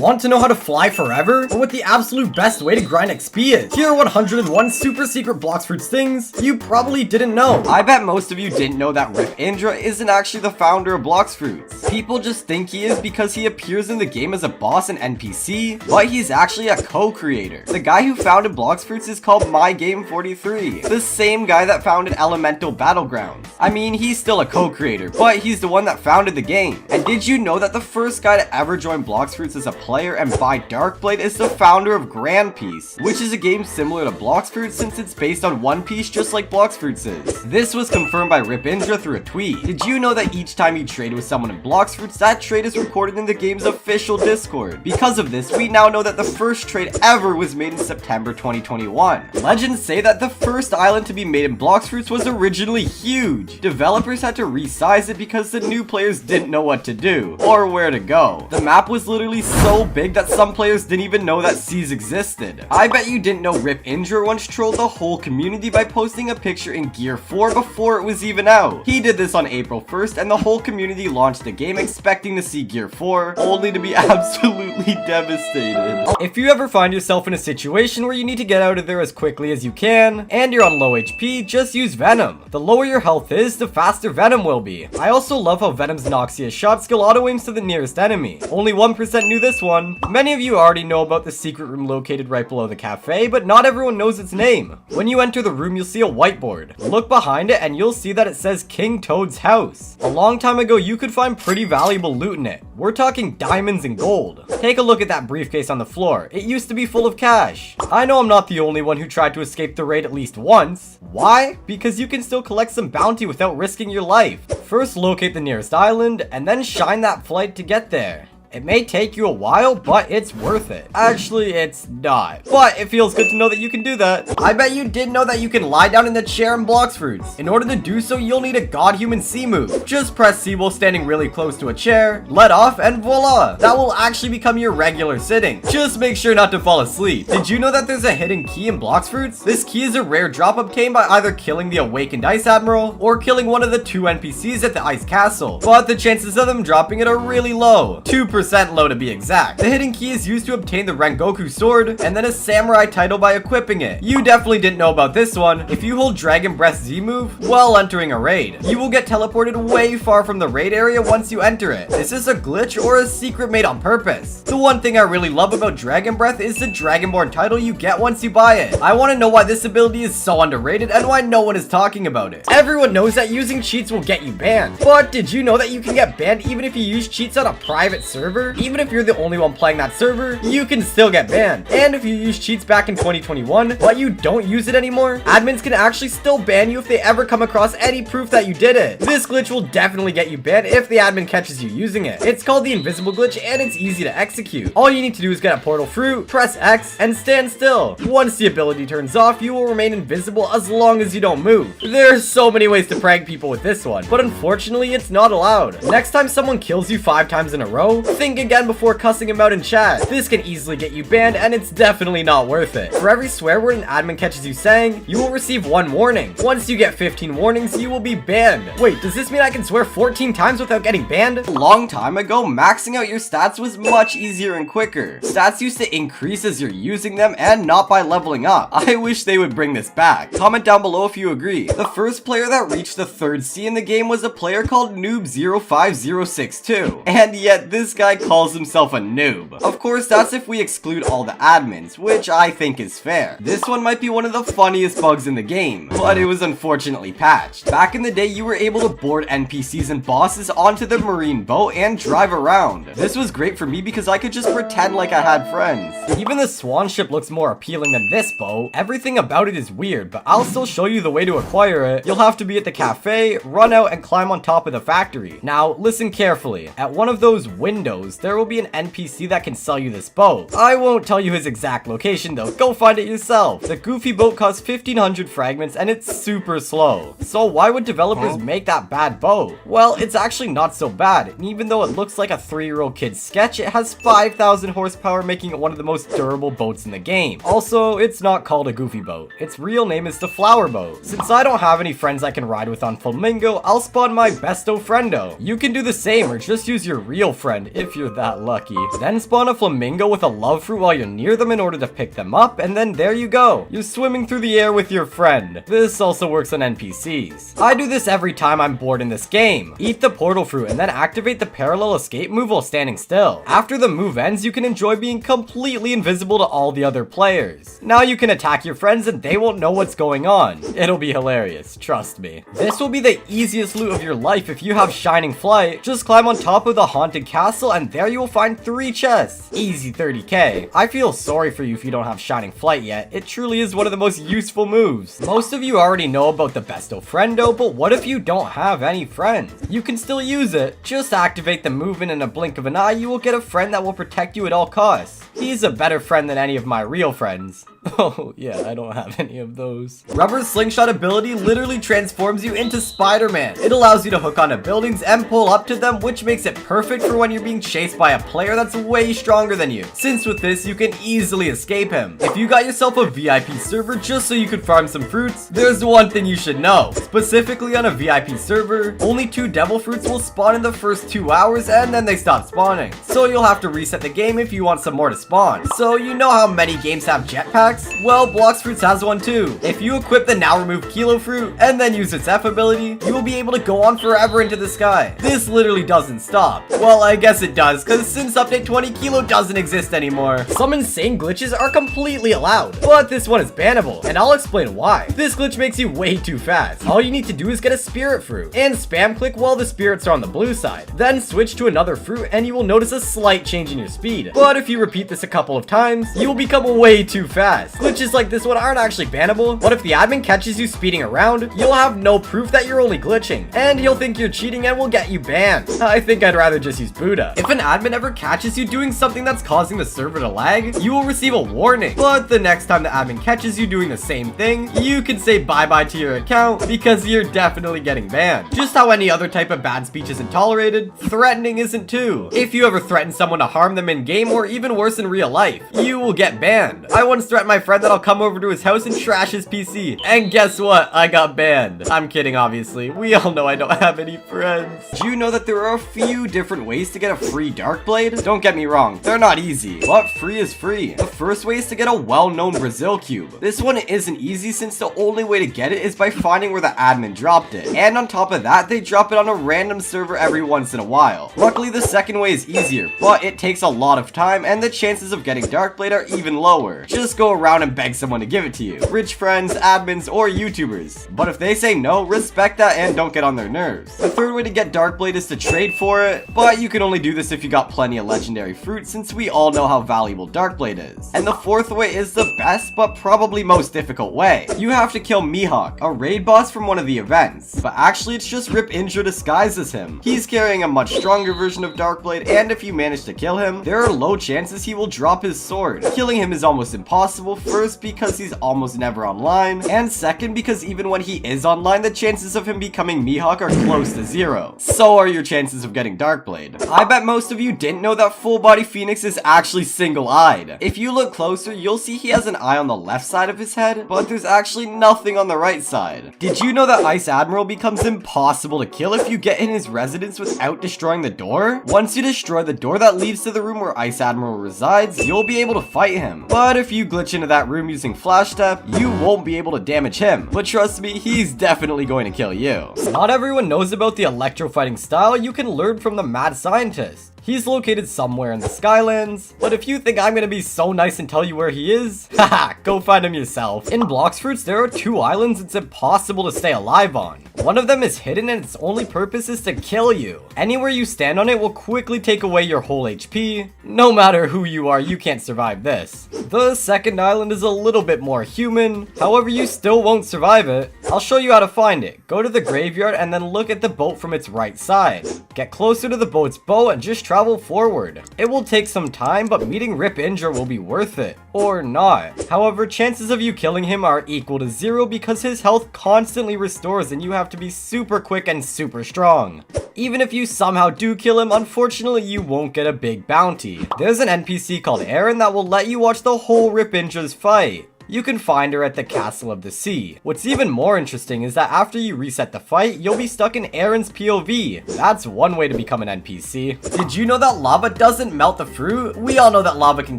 Want to know how to fly forever? Or what the absolute best way to grind XP is? Here are 101 super secret Blox Fruits things you probably didn't know. I bet most of you didn't know that Rip Indra isn't actually the founder of Blox Fruits. People just think he is because he appears in the game as a boss and NPC, but he's actually a co-creator. The guy who founded Blox Fruits is called MyGame43, the same guy that founded Elemental Battlegrounds. I mean, he's still a co-creator, but he's the one that founded the game. And did you know that the first guy to ever join Blox Fruits as a player and buy Darkblade is the founder of Grand Piece, which is a game similar to Blox Fruits since it's based on One Piece just like Blox Fruits is. This was confirmed by Rip Indra through a tweet. Did you know that each time you trade with someone in Blox Fruits, that trade is recorded in the game's official Discord? Because of this, we now know that the first trade ever was made in September 2021. Legends say that the first island to be made in Blox Fruits was originally huge. Developers had to resize it because the new players didn't know what to do or where to go. The map was literally so big that some players didn't even know that seas existed. I bet you didn't know Rip Indra once trolled the whole community by posting a picture in Gear 4 before it was even out. He did this on April 1st and the whole community launched the game expecting to see Gear 4, only to be absolutely devastated. If you ever find yourself in a situation where you need to get out of there as quickly as you can, and you're on low HP, just use Venom. The lower your health is, the faster Venom will be. I also love how Venom's Noxious shot skill auto-aims to the nearest enemy. Only 1% knew this one. Many of you already know about the secret room located right below the cafe, but not everyone knows its name. When you enter the room, you'll see a whiteboard. Look behind it and you'll see that it says King Toad's house. A long time ago, you could find pretty valuable loot in it. We're talking diamonds and gold. Take a look at that briefcase on the floor. It used to be full of cash. I know I'm not the only one who tried to escape the raid at least once. Why? Because you can still collect some bounty without risking your life. First locate the nearest island, and then shine that flight to get there. It may take you a while, but it's worth it. Actually, it's not. But it feels good to know that you can do that. I bet you did know that you can lie down in the chair in Blox Fruits. In order to do so, you'll need a God-Human C move. Just press C while standing really close to a chair, let off, and voila! That will actually become your regular sitting. Just make sure not to fall asleep. Did you know that there's a hidden key in Blox Fruits? This key is a rare drop obtained by either killing the Awakened Ice Admiral or killing one of the 2 NPCs at the Ice Castle. But the chances of them dropping it are really low. 2% low to be exact. The hidden key is used to obtain the Rengoku sword and then a samurai title by equipping it. You definitely didn't know about this one. If you hold Dragon Breath Z move while entering a raid, you will get teleported way far from the raid area once you enter it. Is this a glitch or a secret made on purpose? The one thing I really love about Dragon Breath is the Dragonborn title you get once you buy it. I want to know why this ability is so underrated and why no one is talking about it. Everyone knows that using cheats will get you banned, but did you know that you can get banned even if you use cheats on a private server? Even if you're the only one playing that server, you can still get banned. And if you use cheats back in 2021, but you don't use it anymore, admins can actually still ban you if they ever come across any proof that you did it. This glitch will definitely get you banned if the admin catches you using it. It's called the invisible glitch and it's easy to execute. All you need to do is get a portal fruit, press X, and stand still. Once the ability turns off, you will remain invisible as long as you don't move. There's so many ways to prank people with this one, but unfortunately it's not allowed. Next time someone kills you 5 times in a row, think again before cussing him out in chat. This can easily get you banned and it's definitely not worth it. For every swear word an admin catches you saying, you will receive 1 warning. Once you get 15 warnings, you will be banned. Wait, does this mean I can swear 14 times without getting banned? A long time ago, maxing out your stats was much easier and quicker. Stats used to increase as you're using them and not by leveling up. I wish they would bring this back. Comment down below if you agree. The first player that reached the 3rd C in the game was a player called Noob05062. And yet this guy calls himself a noob. Of course, that's if we exclude all the admins, which I think is fair. This one might be one of the funniest bugs in the game, but it was unfortunately patched. Back in the day, you were able to board NPCs and bosses onto the marine boat and drive around. This was great for me because I could just pretend like I had friends. Even the swan ship looks more appealing than this boat. Everything about it is weird, but I'll still show you the way to acquire it. You'll have to be at the cafe, run out, and climb on top of the factory. Now, listen carefully. At one of those windows, there will be an NPC that can sell you this boat. I won't tell you his exact location though, go find it yourself. The goofy boat costs 1500 fragments and it's super slow. So why would developers make that bad boat? Well, it's actually not so bad, and even though it looks like a 3-year-old kid's sketch, it has 5,000 horsepower, making it one of the most durable boats in the game. Also, it's not called a goofy boat. Its real name is the flower boat. Since I don't have any friends I can ride with on Flamingo, I'll spawn my besto friendo. You can do the same or just use your real friend if if you're that lucky. Then spawn a flamingo with a love fruit while you're near them in order to pick them up, and then there you go. You're swimming through the air with your friend. This also works on NPCs. I do this every time I'm bored in this game. Eat the portal fruit and then activate the parallel escape move while standing still. After the move ends, you can enjoy being completely invisible to all the other players. Now you can attack your friends and they won't know what's going on. It'll be hilarious, trust me. This will be the easiest loot of your life if you have Shining Flight. Just climb on top of the haunted castle and there you will find 3 chests. Easy 30k. I feel sorry for you if you don't have Shining Flight yet. It truly is one of the most useful moves. Most of you already know about the Besto Friendo, but what if you don't have any friends? You can still use it. Just activate the move and in a blink of an eye, you will get a friend that will protect you at all costs. He's a better friend than any of my real friends. Oh, yeah, I don't have any of those. Rubber's slingshot ability literally transforms you into Spider-Man. It allows you to hook onto buildings and pull up to them, which makes it perfect for when you're being chased by a player that's way stronger than you, since with this, you can easily escape him. If you got yourself a VIP server just so you could farm some fruits, there's one thing you should know. Specifically on a VIP server, only 2 devil fruits will spawn in the first 2 hours and then they stop spawning. So you'll have to reset the game if you want some more to spawn. So you know how many games have jetpacks? Well, Blox Fruits has one too. If you equip the now removed Kilo Fruit and then use its F ability, you will be able to go on forever into the sky. This literally doesn't stop. Well, I guess it does, because since update 20, Kilo doesn't exist anymore. Some insane glitches are completely allowed, but this one is bannable, and I'll explain why. This glitch makes you way too fast. All you need to do is get a spirit fruit, and spam click while the spirits are on the blue side. Then switch to another fruit, and you will notice a slight change in your speed. But if you repeat this a couple of times, you will become way too fast. Glitches like this one aren't actually bannable, but if the admin catches you speeding around, you'll have no proof that you're only glitching, and he'll think you're cheating and will get you banned. I think I'd rather just use Buddha. If an admin ever catches you doing something that's causing the server to lag, you will receive a warning, but the next time the admin catches you doing the same thing, you can say bye-bye to your account because you're definitely getting banned. Just how any other type of bad speech isn't tolerated, threatening isn't too. If you ever threaten someone to harm them in game or even worse in real life, you will get banned. I once threatened my friend that I'll come over to his house and trash his PC, and guess what? I got banned. I'm kidding, obviously. We all know I don't have any friends. Do you know that there are a few different ways to get a free Dark Blade? Don't get me wrong, they're not easy, but free is free. The first way is to get a well-known Brazil cube. This one isn't easy since the only way to get it is by finding where the admin dropped it, and on top of that, they drop it on a random server every once in a while. Luckily, the second way is easier, but it takes a lot of time, and the chances of getting Dark Blade are even lower. Just go around and beg someone to give it to you. Rich friends, admins, or YouTubers. But if they say no, respect that and don't get on their nerves. The third way to get Dark Blade is to trade for it, but you can only do this if you got plenty of legendary fruit since we all know how valuable Dark Blade is. And the fourth way is the best but probably most difficult way. You have to kill Mihawk, a raid boss from one of the events. But actually it's just Rip Indra disguised as him. He's carrying a much stronger version of Dark Blade, and if you manage to kill him, there are low chances he will drop his sword. Killing him is almost impossible, first because he's almost never online, and second because even when he is online, the chances of him becoming Mihawk are close to 0. So are your chances of getting Dark Blade. I bet most of you didn't know that Full Body Phoenix is actually single-eyed. If you look closer, you'll see he has an eye on the left side of his head, but there's actually nothing on the right side. Did you know that Ice Admiral becomes impossible to kill if you get in his residence without destroying the door? Once you destroy the door that leads to the room where Ice Admiral resides, you'll be able to fight him. But if you glitch into that room using Flash Step, you won't be able to damage him. But trust me, he's definitely going to kill you. Not everyone knows about the electro fighting style you can learn from the Mad Scientist. He's located somewhere in the Skylands, but if you think I'm gonna be so nice and tell you where he is, haha, go find him yourself. In Blox Fruits, there are 2 islands it's impossible to stay alive on. One of them is hidden and its only purpose is to kill you. Anywhere you stand on it will quickly take away your whole HP. No matter who you are, you can't survive this. The second island is a little bit more human, however you still won't survive it. I'll show you how to find it. Go to the graveyard and then look at the boat from its right side. Get closer to the boat's bow and just travel forward. It will take some time, but meeting Rip Indra will be worth it. Or not. However, chances of you killing him are equal to 0 because his health constantly restores and you have to be super quick and super strong. Even if you somehow do kill him, unfortunately you won't get a big bounty. There's an NPC called Aaron that will let you watch the whole Rip Indra's fight. You can find her at the Castle of the Sea. What's even more interesting is that after you reset the fight, you'll be stuck in Aaron's POV. That's one way to become an NPC. Did you know that lava doesn't melt the fruit? We all know that lava can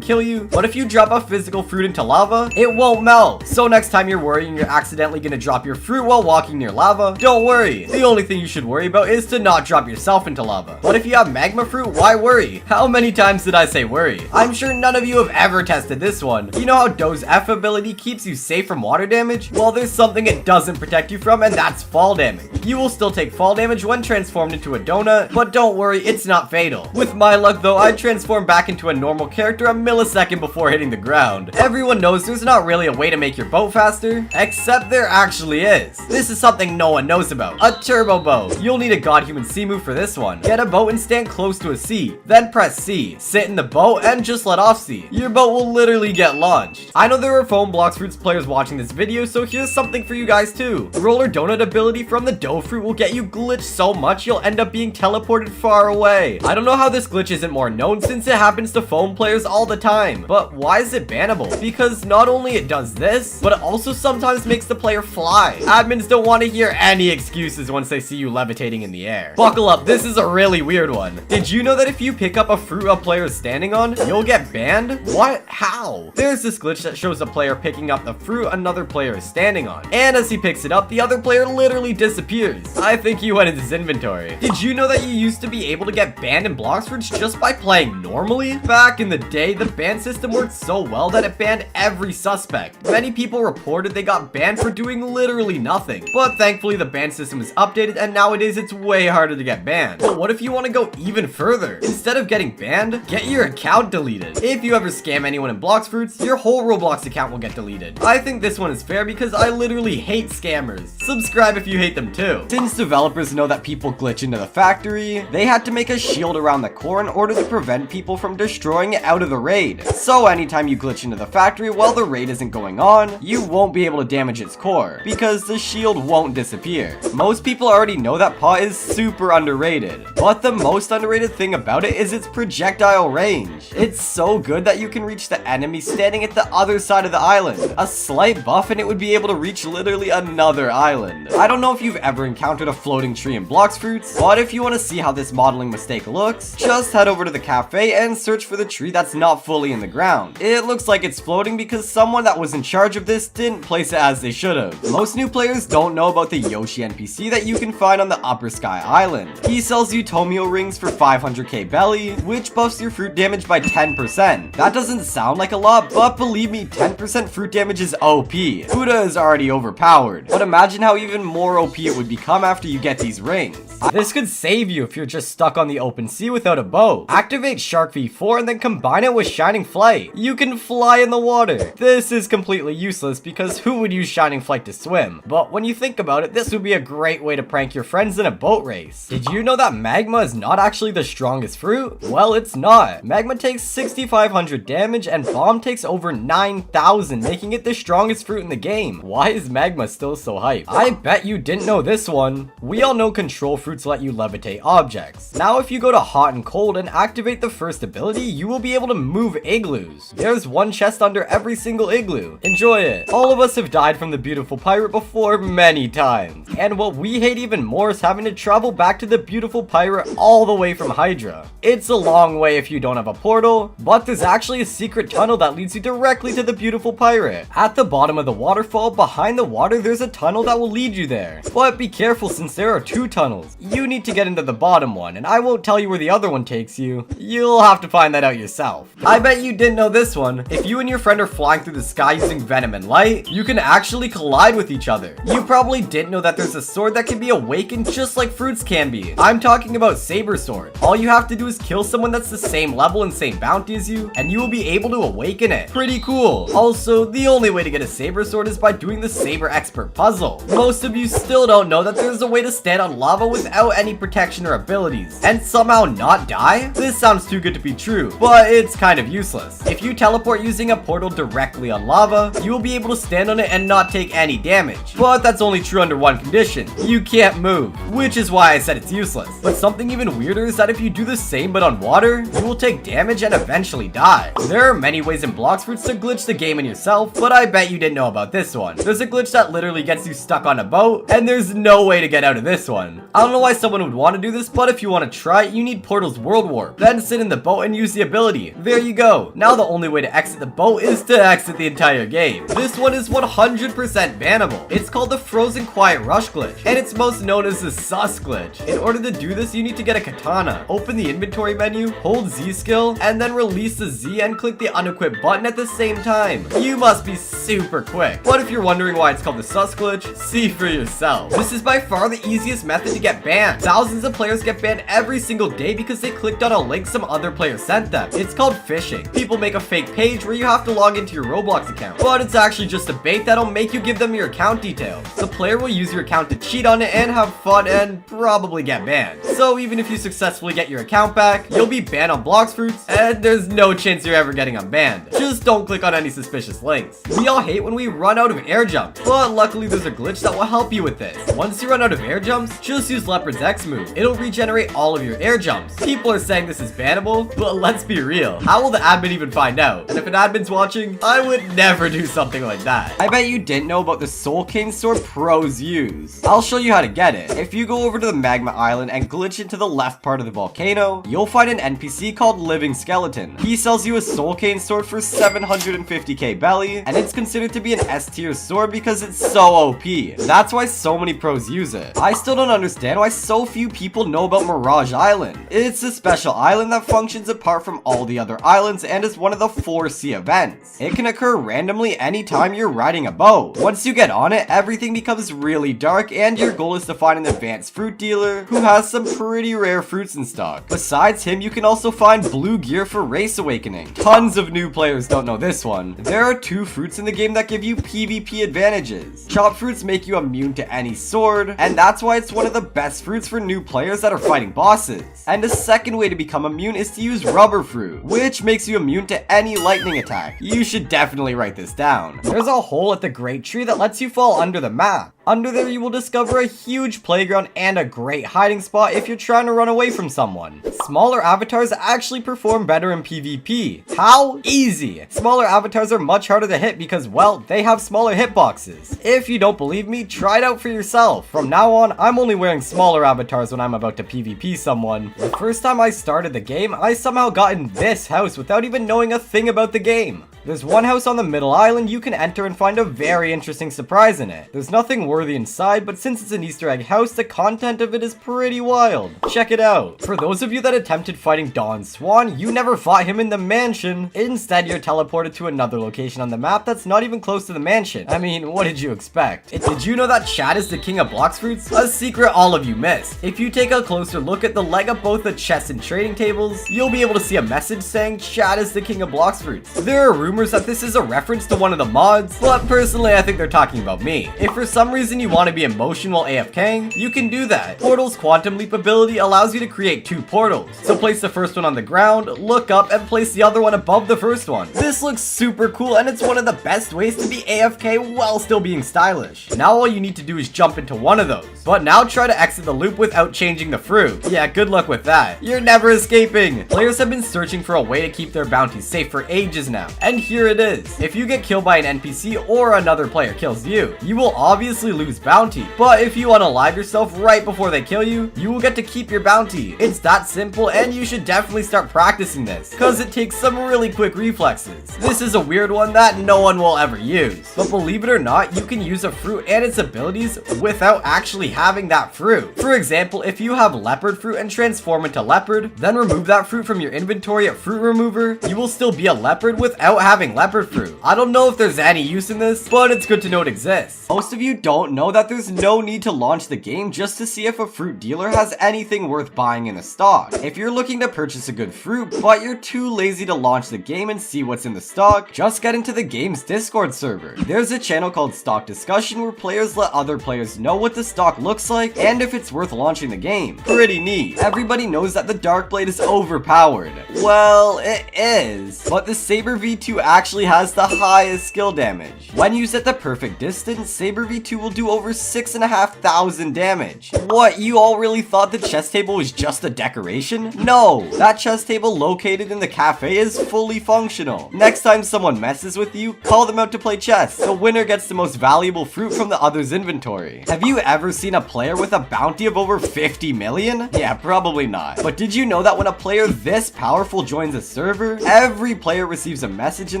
kill you, but if you drop a physical fruit into lava, it won't melt. So next time you're worrying you're accidentally gonna drop your fruit while walking near lava, don't worry. The only thing you should worry about is to not drop yourself into lava. But if you have magma fruit, why worry? How many times did I say worry? I'm sure none of you have ever tested this one. You know how Doe's F ability keeps you safe from water damage? Well, there's something it doesn't protect you from, and that's fall damage. You will still take fall damage when transformed into a donut, but don't worry, it's not fatal. With my luck though, I transformed back into a normal character a millisecond before hitting the ground. Everyone knows there's not really a way to make your boat faster, except there actually is. This is something no one knows about. A turbo boat. You'll need a god human C move for this one. Get a boat and stand close to a C, then press C. Sit in the boat and just let off C. Your boat will literally get launched. I know there are foam Blox Fruits players watching this video, so here's something for you guys too. Roller donut ability from the dough fruit will get you glitched so much you'll end up being teleported far away. I don't know how this glitch isn't more known since it happens to foam players all the time, but why is it bannable? Because not only it does this, but it also sometimes makes the player fly. Admins don't want to hear any excuses once they see you levitating in the air. Buckle up, this is a really weird one. Did you know that if you pick up a fruit a player is standing on, you'll get banned? What? How? There's this glitch that shows a player picking up the fruit another player is standing on, and as he picks it up, the other player literally disappears. I think he went into his inventory. Did you know that you used to be able to get banned in Blox Fruits just by playing normally? Back in the day, the ban system worked so well that it banned every suspect. Many people reported they got banned for doing literally nothing, but thankfully the ban system is updated and nowadays it's way harder to get banned. But what if you want to go even further? Instead of getting banned, get your account deleted. If you ever scam anyone in Blox Fruits, your whole Roblox account will get deleted. I think this one is fair because I literally hate scammers. Subscribe if you hate them too. Since developers know that people glitch into the factory, they had to make a shield around the core in order to prevent people from destroying it out of the raid. So anytime you glitch into the factory while the raid isn't going on, you won't be able to damage its core because the shield won't disappear. Most people already know that pot is super underrated, but the most underrated thing about it is its projectile range. It's so good that you can reach the enemy standing at the other side of the island. A slight buff and it would be able to reach literally another island. I don't know if you've ever encountered a floating tree in Blox Fruits, but if you want to see how this modeling mistake looks, just head over to the cafe and search for the tree that's not fully in the ground. It looks like it's floating because someone that was in charge of this didn't place it as they should have. Most new players don't know about the Yoshi NPC that you can find on the Upper Sky Island. He sells you Tomio rings for 500k belly, which buffs your fruit damage by 10%. That doesn't sound like a lot, but believe me, 10% fruit damage is OP. Buddha is already overpowered, but imagine how even more OP it would become after you get these rings. This could save you if you're just stuck on the open sea without a boat. Activate Shark V4 and then combine it with Shining Flight. You can fly in the water. This is completely useless because who would use Shining Flight to swim? But when you think about it, this would be a great way to prank your friends in a boat race. Did you know that magma is not actually the strongest fruit? Well, it's not. Magma takes 6,500 damage and bomb takes over 9,000, making it the strongest fruit in the game. Why is magma still so hyped? I bet you didn't know this one. We all know control fruits let you levitate objects. Now if you go to hot and cold and activate the first ability, you will be able to move igloos. There's one chest under every single igloo. Enjoy it. All of us have died from the beautiful pirate before many times. And what we hate even more is having to travel back to the beautiful pirate all the way from Hydra. It's a long way if you don't have a portal, but there's actually a secret tunnel that leads you directly to the beautiful pirate. At the bottom of the waterfall behind the water, there's a tunnel that will lead you there. But be careful since there are two tunnels. You need to get into the bottom one, and I won't tell you where the other one takes you. You'll have to find that out yourself. I bet you didn't know this one. If you and your friend are flying through the sky using venom and light, you can actually collide with each other. You probably didn't know that there's a sword that can be awakened just like fruits can be. I'm talking about Saber Sword. All you have to do is kill someone that's the same level and same bounty as you, and you will be able to awaken it. Pretty cool. Also, the only way to get a Saber Sword is by doing the Saber Expert puzzle. Most of you still don't know that there's a way to stand on lava without any protection or abilities, and somehow not die? This sounds too good to be true, but it's kind of useless. If you teleport using a portal directly on lava, you will be able to stand on it and not take any damage. But that's only true under one condition. You can't move, which is why I said it's useless. But something even weirder is that if you do the same but on water, you will take damage and eventually die. There are many ways in Blox Fruits to glitch the game in your yourself, but I bet you didn't know about this one. There's a glitch that literally gets you stuck on a boat, and there's no way to get out of this one. I don't know why someone would want to do this, but if you want to try it, you need Portal's World Warp. Then sit in the boat and use the ability. There you go. Now the only way to exit the boat is to exit the entire game. This one is 100% bannable. It's called the Frozen Quiet Rush glitch, and it's most known as the sus glitch. In order to do this, you need to get a katana. Open the inventory menu, hold Z skill, and then release the Z and click the unequip button at the same time. You must be super quick. But if you're wondering why it's called the sus glitch, see for yourself. This is by far the easiest method to get banned. Thousands of players get banned every single day because they clicked on a link some other player sent them. It's called phishing. People make a fake page where you have to log into your Roblox account, but it's actually just a bait that'll make you give them your account details. The player will use your account to cheat on it and have fun and probably get banned. So even if you successfully get your account back, you'll be banned on Blox fruits, and there's no chance you're ever getting unbanned. Just don't click on any suspicious links. We all hate when we run out of air jumps, but luckily there's a glitch that will help you with this. Once you run out of air jumps, just use Leopard's X move. It'll regenerate all of your air jumps. People are saying this is bannable, but let's be real. How will the admin even find out? And if an admin's watching, I would never do something like that. I bet you didn't know about the Soul Cane sword pros use. I'll show you how to get it. If you go over to the magma island and glitch into the left part of the volcano, you'll find an NPC called Living Skeleton. He sells you a Soul Cane sword for 750k belly, and it's considered to be an S tier sword because it's so OP. That's why so many pros use it. I still don't understand why so few people know about Mirage Island. It's a special island that functions apart from all the other islands and is one of the 4 sea events. It can occur randomly anytime you're riding a boat. Once you get on it, everything becomes really dark, and your goal is to find an advanced fruit dealer who has some pretty rare fruits in stock. Besides him, you can also find blue gear for Race Awakening. Tons of new players don't know this one. There are 2 fruits in the game that give you PvP advantages. Chop fruits make you immune to any sword, and that's why it's one of the best fruits for new players that are fighting bosses. And the second way to become immune is to use rubber fruit, which makes you immune to any lightning attack. You should definitely write this down. There's a hole at the Great Tree that lets you fall under the map. Under there, you will discover a huge playground and a great hiding spot if you're trying to run away from someone. Smaller avatars actually perform better in PvP. How? Easy. Smaller avatars are much harder to hit because, well, they have smaller hitboxes. If you don't believe me, try it out for yourself. From now on, I'm only wearing smaller avatars when I'm about to PvP someone. The first time I started the game, I somehow got in this house without even knowing a thing about the game. There's one house on the middle island you can enter and find a very interesting surprise in it. There's nothing worthy inside, but since it's an Easter egg house, the content of it is pretty wild. Check it out. For those of you that attempted fighting Don Swan, you never fought him in the mansion. Instead, you're teleported to another location on the map that's not even close to the mansion. I mean, what did you expect? Did you know that Chad is the king of Blox fruits? A secret all of you missed. If you take a closer look at the leg of both the chests and trading tables, you'll be able to see a message saying Chad is the king of Blox fruits. There are rumors that this is a reference to one of the mods, but personally I think they're talking about me. If for some reason you want to be in motion while AFKing, you can do that. Portal's quantum leap ability allows you to create 2 portals. So place the first one on the ground, look up, and place the other one above the first one. This looks super cool, and it's one of the best ways to be AFK while still being stylish. Now all you need to do is jump into one of those. But now try to exit the loop without changing the fruit. Yeah, good luck with that. You're never escaping. Players have been searching for a way to keep their bounties safe for ages now, and here it is. If you get killed by an NPC or another player kills you, you will obviously lose bounty. But if you unalive yourself right before they kill you, you will get to keep your bounty. It's that simple, and you should definitely start practicing this, because it takes some really quick reflexes. This is a weird one that no one will ever use. But believe it or not, you can use a fruit and its abilities without actually having that fruit. For example, if you have leopard fruit and transform into leopard, then remove that fruit from your inventory at fruit remover, you will still be a leopard without having leopard fruit. I don't know if there's any use in this, but it's good to know it exists. Most of you don't know that there's no need to launch the game just to see if a fruit dealer has anything worth buying in the stock. If you're looking to purchase a good fruit, but you're too lazy to launch the game and see what's in the stock, just get into the game's Discord server. There's a channel called Stock Discussion where players let other players know what the stock looks like and if it's worth launching the game. Pretty neat. Everybody knows that the Dark Blade is overpowered. Well, it is. But the Saber V2 actually has the highest skill damage. When used at the perfect distance, Saber V2 will do over 6,500 damage. What, you all really thought the chess table was just a decoration? No, that chess table located in the cafe is fully functional. Next time someone messes with you, call them out to play chess. The winner gets the most valuable fruit from the other's inventory. Have you ever seen a player with a bounty of over 50 million? Yeah, probably not. But did you know that when a player this powerful joins a server, every player receives a message in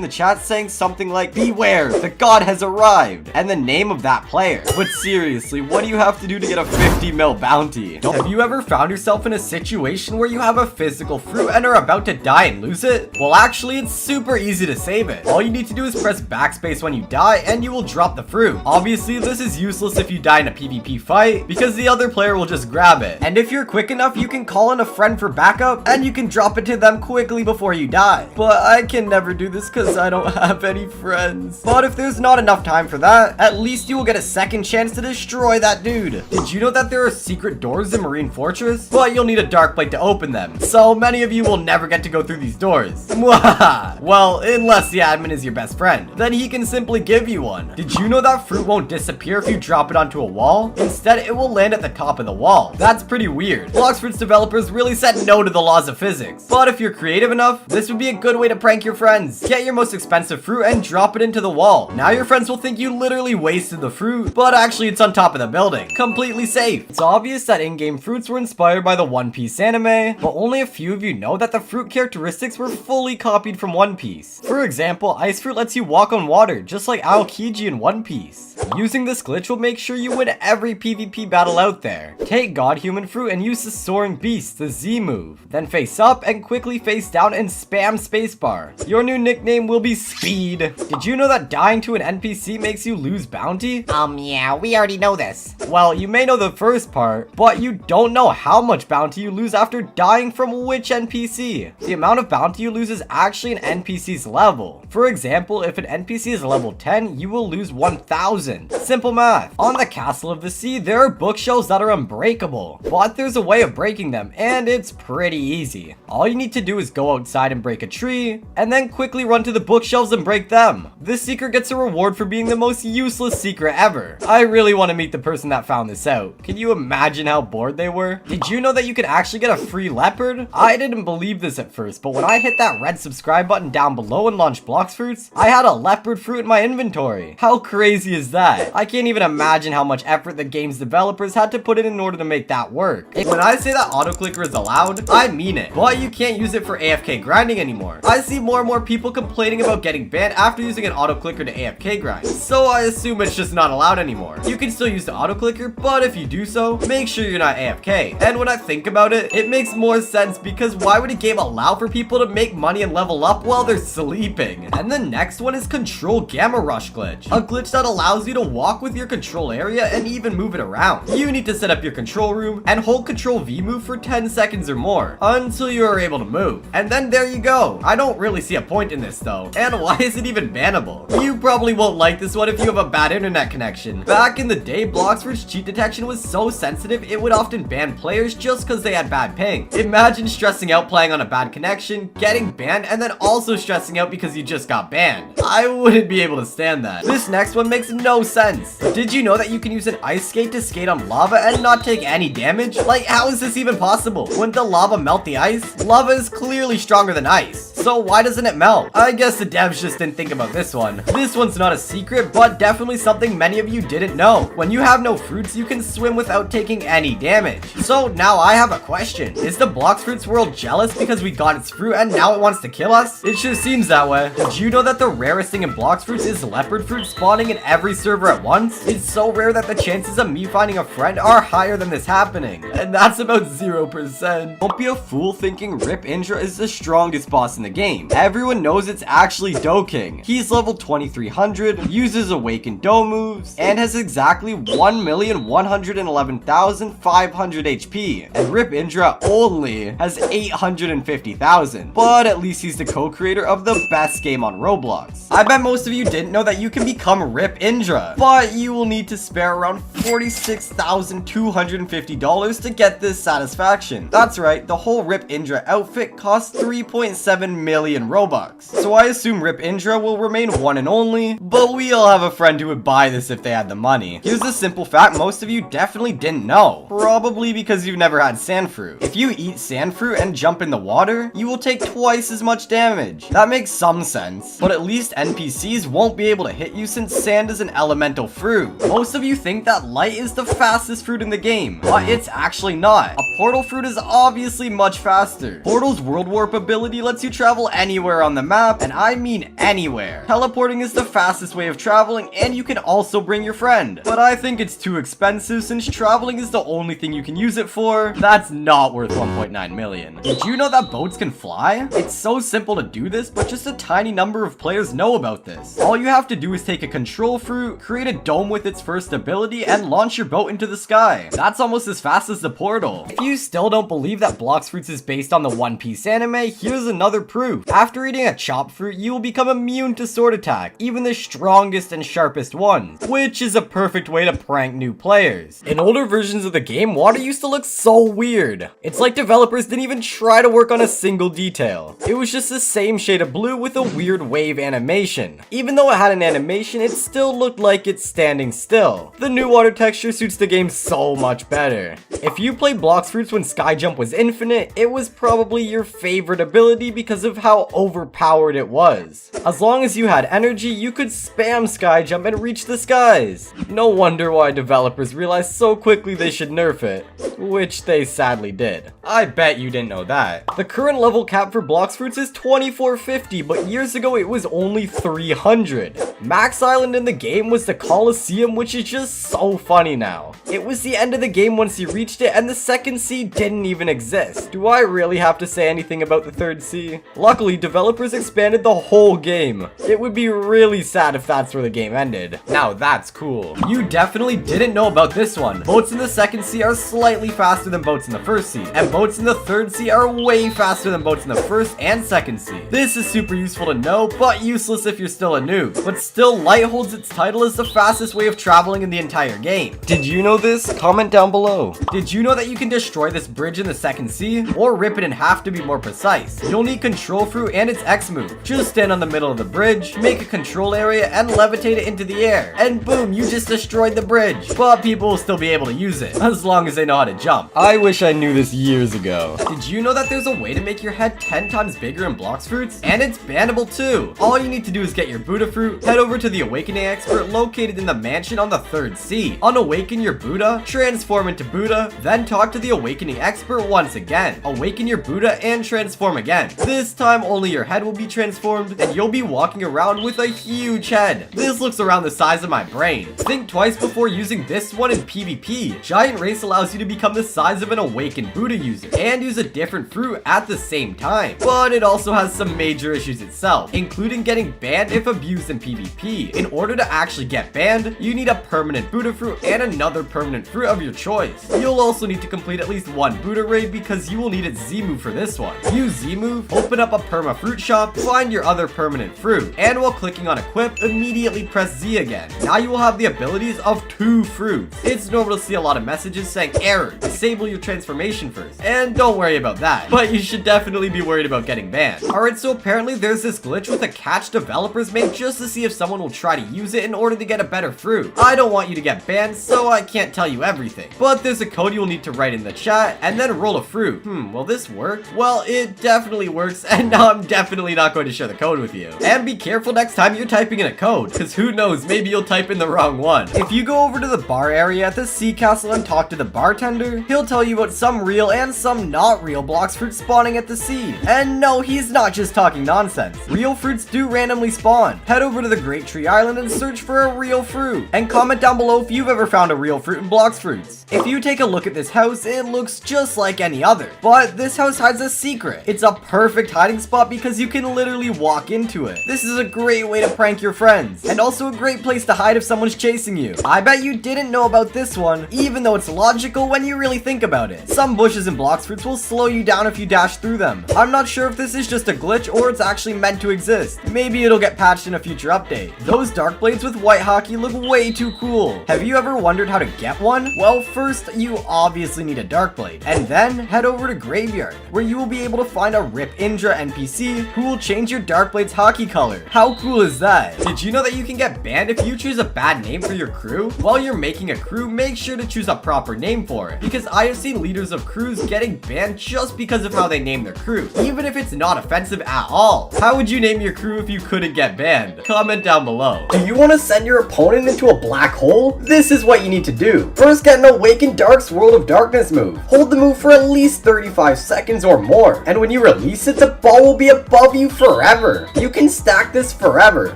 the chat saying something like, "Beware, the god has arrived," and the name of that player. But seriously, what do you have to do to get a 50 mil bounty? Have you ever found yourself in a situation where you have a physical fruit and are about to die and lose it? Well, actually, it's super easy to save it. All you need to do is press backspace when you die and you will drop the fruit. Obviously, this is useless if you die in a PvP fight because the other player will just grab it. And if you're quick enough, you can call in a friend for backup and you can drop it to them quickly before you die. But I can never do this because I don't have any friends. But if there's not enough time for that, at least you will get a second chance to destroy that dude. Did you know that there are secret doors in Marine Fortress? But you'll need a dark plate to open them. So many of you will never get to go through these doors. Well, unless the admin is your best friend, then he can simply give you one. Did you know that fruit won't disappear if you drop it onto a wall? Instead, it will land at the top of the wall. That's pretty weird. Blox Fruits developers really said no to the laws of physics. But if you're creative enough, this would be a good way to prank your friends. Get your most expensive fruit and drop it into the wall. Now your friends will think you literally wasted the fruit, but actually it's on top of the building. Completely safe. It's obvious that in-game fruits were inspired by the One Piece anime, but only a few of you know that the fruit characteristics were fully copied from One Piece. For example, Ice Fruit lets you walk on water, just like Aokiji in One Piece. Using this glitch will make sure you win every PvP battle out there. Take God Human Fruit and use the Soaring Beast, the Z move. Then face up and quickly face down and spam spacebar. Your new nickname will be Speed. Did you know that dying to an NPC makes you lose bounty? Yeah, we already know this. Well, you may know the first part, but you don't know how much bounty you lose after dying from which NPC. The amount of bounty you lose is actually an NPC's level. For example, if an NPC is level 10, you will lose 1,000. Simple math. On the Castle of the Sea, there are bookshelves that are unbreakable, but there's a way of breaking them, and it's pretty easy. All you need to do is go outside and break a tree, and then quickly run to the bookshelves and break them. This secret gets a reward for being the most useless secret ever. I really want to meet the person that found this out. Can you imagine how bored they were? Did you know that you can actually get a free leopard? I didn't believe this at first, but when I hit that red subscribe button down below and launched Blox Fruits, I had a leopard fruit in my inventory. How crazy is that? I can't even imagine how much effort the game's developers had to put in order to make that work. When I say that auto clicker is allowed, I mean it, but you can't use it for AFK grinding anymore. I see more and more people complaining about getting banned after using an auto clicker to AFK grind, so I assume it's just not allowed anymore. You can still use the auto clicker, but if you do so, make sure you're not AFK. And when I think about it, it makes more sense because why would a game allow for people to make money and level up while they're sleeping? And the next one is Control Gamma Rush glitch, a glitch that allows you to walk with your control area and even move it around. You need to set up your control room and hold Control V move for 10 seconds or more until you are able to move. And then there you go. I don't really see a point in this though. And why is it even bannable? You probably won't like this one if you have a bad internet connection. Back in the day, Blox Fruits cheat detection was so sensitive it would often ban players just because they had bad ping. Imagine stressing out playing on a bad connection, getting banned, and then also stressing out because you just got banned. I wouldn't be able to stand that. This next one makes no sense. Did you know that you can use an ice skate to skate on lava and not take any damage? Like, how is this even possible? Wouldn't the lava melt the ice? Lava is clearly stronger than ice, so why doesn't it melt? I guess the devs just didn't think about this one. This one's not a secret, but definitely something many of you didn't know. When you have no fruits, you can swim without taking any damage. So now I have a question. Is the Blox Fruits world jealous because we got its fruit and now it wants to kill us? It sure seems that way. Did you know that the rarest thing in Blox Fruits is leopard fruit spawning in every server at once? It's so rare that the chances of me finding a friend are higher than this happening, and that's about 0%. Don't be a fool thinking Rip Indra is the strongest boss in the game. Everyone knows it's actually King. He's level 2300, uses Awakened Doe moves, and has exactly 1,111,500 HP. And Rip Indra only has 850,000. But at least he's the co-creator of the best game on Roblox. I bet most of you didn't know that you can become Rip Indra, but you will need to spare around $46,250 to get this satisfaction. That's right, the whole Rip Indra outfit costs 3.7 million Robux. So I assume Rip Indra will remain one and only, but we all have a friend who would buy this if they had the money. Here's a simple fact most of you definitely didn't know, probably because you've never had sand fruit. If you eat sand fruit and jump in the water, you will take twice as much damage. That makes some sense, but at least NPCs won't be able to hit you since sand is an elemental fruit. Most of you think that light is the fastest fruit in the game, but it's actually not. A portal fruit is obviously much faster. Portal's world warp ability lets you travel anywhere on the map, and I mean anywhere. Teleporting is the fastest way of traveling, and you can also bring your friend. But I think it's too expensive since traveling is the only thing you can use it for. That's not worth 1.9 million. Did you know that boats can fly? It's so simple to do this, but just a tiny number of players know about this. All you have to do is take a control fruit, create a dome with its first ability, and launch your boat into the sky. That's almost as fast as the portal. If you still don't believe that Blox Fruits is based on the One Piece anime, here's another proof. After eating a chop fruit, you will become immune to sword attack, even the strongest and sharpest ones, which is a perfect way to prank new players. In older versions of the game, water used to look so weird. It's like developers didn't even try to work on a single detail. It was just the same shade of blue with a weird wave animation. Even though it had an animation, it still looked like it's standing still. The new water texture suits the game so much better. If you played Blox Fruits when Sky Jump was infinite, it was probably your favorite ability because of how overpowered it was. As long as you had energy, you could spam Sky Jump and reach the skies. No wonder why developers realized so quickly they should nerf it, which they sadly did. I bet you didn't know that. The current level cap for Blox Fruits is 2450, but years ago it was only 300. Max Island in the game was the Coliseum, which is just so funny now. It was the end of the game once you reached it, and the second sea didn't even exist. Do I really have to say anything about the third sea? Luckily, developers expanded the whole game. It would be really sad if that's where the game ended. Now that's cool. You definitely didn't know about this one. Boats in the second sea are slightly faster than boats in the first sea, and boats in the third sea are way faster than boats in the first and second sea. This is super useful to know, but useless if you're still a noob. But still, light holds its title as the fastest way of traveling in the entire game. Did you know this? Comment down below. Did you know that you can destroy this bridge in the second sea? Or rip it in half to be more precise. You'll need control fruit and its X move. Just stand on the middle of the bridge, make a control area, and levitate it into the air. And boom, you just destroyed the bridge. But people will still be able to use it, as long as they know how to jump. I wish I knew this years ago. Did you know that there's a way to make your head 10 times bigger in Blox Fruits? And it's bannable too. All you need to do is get your Buddha fruit, head over to the Awakening Expert located in the mansion on the third sea. Unawaken your Buddha, transform into Buddha, then talk to the Awakening Expert once again. Awaken your Buddha and transform again. This time only your head will be transformed and you'll be walking around with a huge head. This looks around the size of my brain. Think twice before using this one in PvP. Giant Race allows you to become the size of an awakened Buddha user and use a different fruit at the same time. But it also has some major issues itself, including getting banned if abused in PvP. In order to actually get banned, you need a permanent Buddha fruit and another permanent fruit of your choice. You'll also need to complete at least one Buddha raid because you will need its Z move for this one. Use Z move, open up a perma fruit shop, find your other permanent fruit, and while clicking on equip, immediately press Z again. Now you will have the abilities of 2 fruits. It's normal to see a lot of messages saying error, disable your transformation first, and don't worry about that, but you should definitely be worried about getting banned. Alright, so apparently there's this glitch with a catch developers made just to see if someone will try to use it in order to get a better fruit. I don't want you to get banned, so I can't tell you everything, but there's a code you'll need to write in the chat and then roll a fruit. Will this work? Well, it definitely works, and now I'm definitely not going to share the code with you. And be careful next time you're typing in a code, because who knows, maybe you'll type in the wrong one. If you go over to the bar area at the Sea Castle and talk to the bartender, he'll tell you about some real and some not real Blox fruits spawning at the sea. And no, he's not just talking nonsense. Real fruits do randomly spawn. Head over to the Great Tree Island and search for a real fruit. And comment down below if you've ever found a real fruit in Blox Fruits. If you take a look at this house, it looks just like any other. But this house hides a secret. It's a perfect hiding spot because you can literally walk into it. This is a great way to prank your friends. And also a great place to hide if someone's chasing you. I bet you didn't know about this one, even though it's logical when you really think about it. Some bushes in Blox Fruits will slow you down if you dash through them. I'm not sure if this is just a glitch or it's actually meant to exist. Maybe it'll get patched in a future update. Those dark blades with white hockey look way too cool. Have you ever wondered how to get one? Well, first you obviously need a dark blade, and then head over to Graveyard, where you will be able to find a Rip Indra extra NPC who will change your Dark Blade's hockey color. How cool is that? Did you know that you can get banned if you choose a bad name for your crew? While you're making a crew, make sure to choose a proper name for it, because I have seen leaders of crews getting banned just because of how they name their crew, even if it's not offensive at all. How would you name your crew if you couldn't get banned? Comment down below. Do you want to send your opponent into a black hole? This is what you need to do. First, get an Awaken Dark's World of Darkness move. Hold the move for at least 35 seconds or more, and when you release it, the ball will be above you forever. You can stack this forever,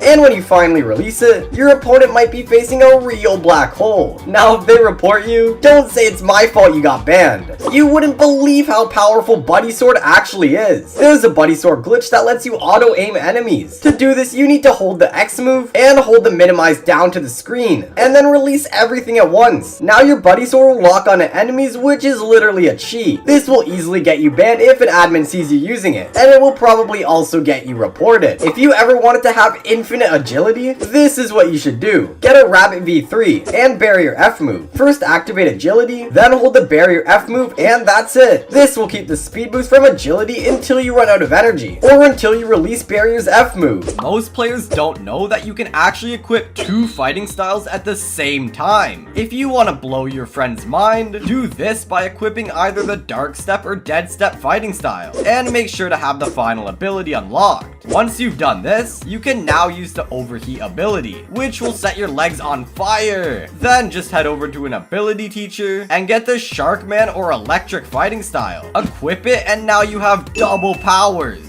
and when you finally release it, your opponent might be facing a real black hole. Now, if they report you, don't say it's my fault you got banned. You wouldn't believe how powerful Buddy Sword actually is. There's a Buddy Sword glitch that lets you auto-aim enemies. To do this, you need to hold the X move and hold the minimize down to the screen, and then release everything at once. Now your Buddy Sword will lock onto enemies, which is literally a cheat. This will easily get you banned if an admin sees you using it, and it will probably also get you reported. If you ever wanted to have infinite agility, this is what you should do. Get a Rabbit V3 and Barrier F move. First activate agility, then hold the Barrier F move, and that's it. This will keep the speed boost from agility until you run out of energy, or until you release Barrier's F move. Most players don't know that you can actually equip two fighting styles at the same time. If you want to blow your friend's mind, do this by equipping either the Dark Step or Dead Step fighting style, and make sure to have the final ability unlocked. Once you've done this, you can now use the Overheat ability, which will set your legs on fire. Then just head over to an ability teacher and get the Sharkman or Electric fighting style. Equip it, and now you have double powers.